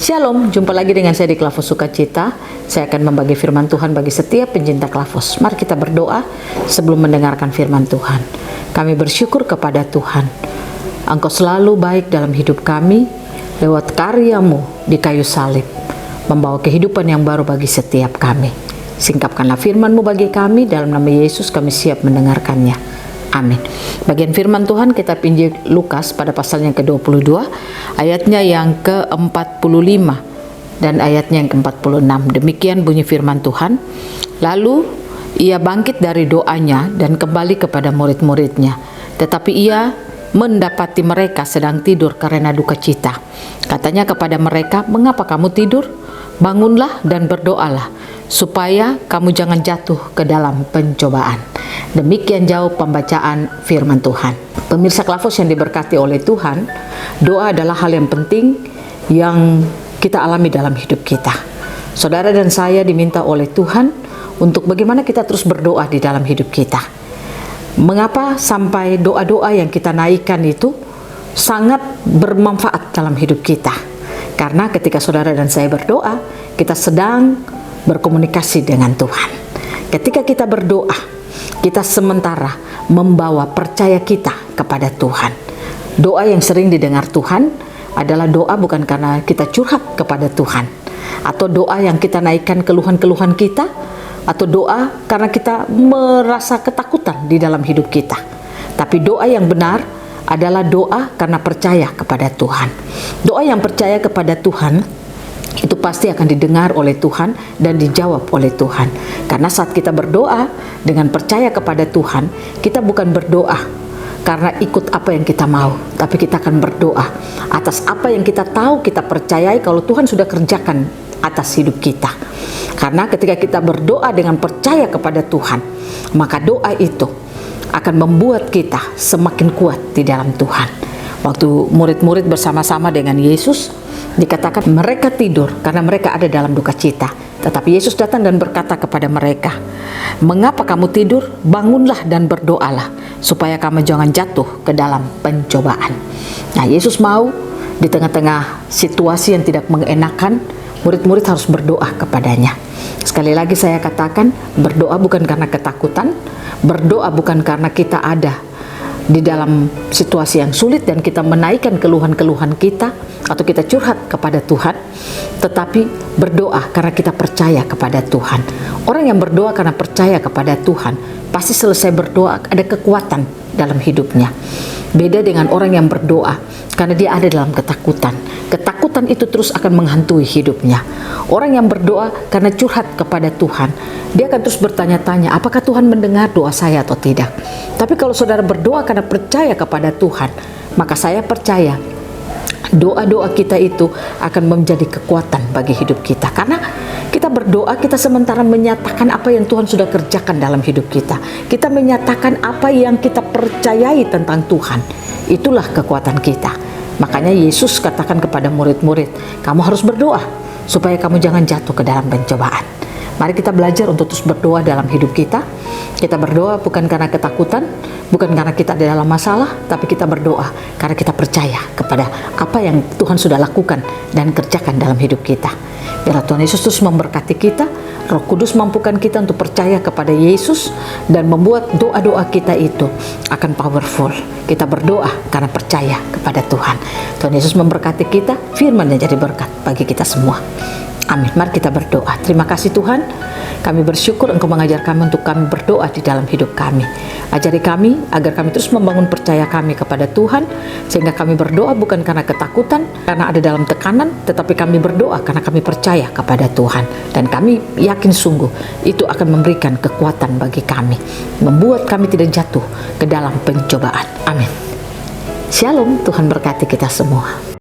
Shalom, jumpa lagi dengan saya di Klavos Sukacita. Saya akan membagi firman Tuhan bagi setiap pencinta Klavos. Mari kita berdoa sebelum mendengarkan firman Tuhan. Kami bersyukur kepada Tuhan. Engkau selalu baik dalam hidup kami, lewat karyamu di kayu salib, membawa kehidupan yang baru bagi setiap kami. Singkapkanlah firman-Mu bagi kami, dalam nama Yesus kami siap mendengarkannya. Amin. Bagian firman Tuhan kita pinjam Lukas pada pasalnya ke-22, ayatnya yang ke-45 dan ayatnya yang ke-46. Demikian bunyi firman Tuhan. Lalu ia bangkit dari doanya dan kembali kepada murid-muridnya. Tetapi ia mendapati mereka sedang tidur karena duka cita. Katanya kepada mereka, "Mengapa kamu tidur? Bangunlah dan berdoalah, supaya kamu jangan jatuh ke dalam pencobaan." Demikian jauh pembacaan firman Tuhan. Pemirsa Klavos yang diberkati oleh Tuhan, doa adalah hal yang penting yang kita alami dalam hidup kita. Saudara dan saya diminta oleh Tuhan untuk bagaimana kita terus berdoa di dalam hidup kita. Mengapa sampai doa-doa yang kita naikkan itu sangat bermanfaat dalam hidup kita? Karena ketika saudara dan saya berdoa, kita sedang berkomunikasi dengan Tuhan. Ketika kita berdoa, kita sementara membawa percaya kita kepada Tuhan. Doa yang sering didengar Tuhan adalah doa bukan karena kita curhat kepada Tuhan, atau doa yang kita naikkan keluhan-keluhan kita, atau doa karena kita merasa ketakutan di dalam hidup kita. Tapi doa yang benar adalah doa karena percaya kepada Tuhan. Doa yang percaya kepada Tuhan itu pasti akan didengar oleh Tuhan dan dijawab oleh Tuhan. Karena saat kita berdoa dengan percaya kepada Tuhan, kita bukan berdoa karena ikut apa yang kita mau, tapi kita akan berdoa atas apa yang kita tahu, kita percayai kalau Tuhan sudah kerjakan atas hidup kita. Karena ketika kita berdoa dengan percaya kepada Tuhan, maka doa itu akan membuat kita semakin kuat di dalam Tuhan. Waktu murid-murid bersama-sama dengan Yesus, dikatakan mereka tidur karena mereka ada dalam duka cita. Tetapi Yesus datang dan berkata kepada mereka, "Mengapa kamu tidur? Bangunlah dan berdoalah, supaya kamu jangan jatuh ke dalam pencobaan." Nah, Yesus mau di tengah-tengah situasi yang tidak mengenakan, murid-murid harus berdoa kepadanya. Sekali lagi saya katakan, berdoa bukan karena ketakutan, berdoa bukan karena kita ada di dalam situasi yang sulit dan kita menaikkan keluhan-keluhan kita atau kita curhat kepada Tuhan, tetapi berdoa karena kita percaya kepada Tuhan. Orang yang berdoa karena percaya kepada Tuhan pasti selesai berdoa ada kekuatan dalam hidupnya. Beda dengan orang yang berdoa karena dia ada dalam ketakutan. Ketakutan itu terus akan menghantui hidupnya. Orang yang berdoa karena curhat kepada Tuhan, dia akan terus bertanya-tanya, apakah Tuhan mendengar doa saya atau tidak. Tapi kalau saudara berdoa karena percaya kepada Tuhan, maka saya percaya doa-doa kita itu akan menjadi kekuatan bagi hidup kita. Karena kita berdoa, kita sementara menyatakan apa yang Tuhan sudah kerjakan dalam hidup kita. Kita menyatakan apa yang kita percayai tentang Tuhan. Itulah kekuatan kita. Makanya Yesus katakan kepada murid-murid, kamu harus berdoa supaya kamu jangan jatuh ke dalam pencobaan. Mari kita belajar untuk terus berdoa dalam hidup kita. Kita berdoa bukan karena ketakutan, bukan karena kita ada dalam masalah, tapi kita berdoa karena kita percaya kepada apa yang Tuhan sudah lakukan dan kerjakan dalam hidup kita. Biar Tuhan Yesus terus memberkati kita, Roh Kudus mampukan kita untuk percaya kepada Yesus dan membuat doa-doa kita itu akan powerful. Kita berdoa karena percaya kepada Tuhan. Tuhan Yesus memberkati kita, firman-Nya jadi berkat bagi kita semua. Amin. Mari kita berdoa. Terima kasih Tuhan, kami bersyukur Engkau mengajar kami untuk kami berdoa di dalam hidup kami. Ajari kami agar kami terus membangun percaya kami kepada Tuhan, sehingga kami berdoa bukan karena ketakutan, karena ada dalam tekanan, tetapi kami berdoa karena kami percaya kepada Tuhan. Dan kami yakin sungguh itu akan memberikan kekuatan bagi kami, membuat kami tidak jatuh ke dalam pencobaan. Amin. Shalom, Tuhan berkati kita semua.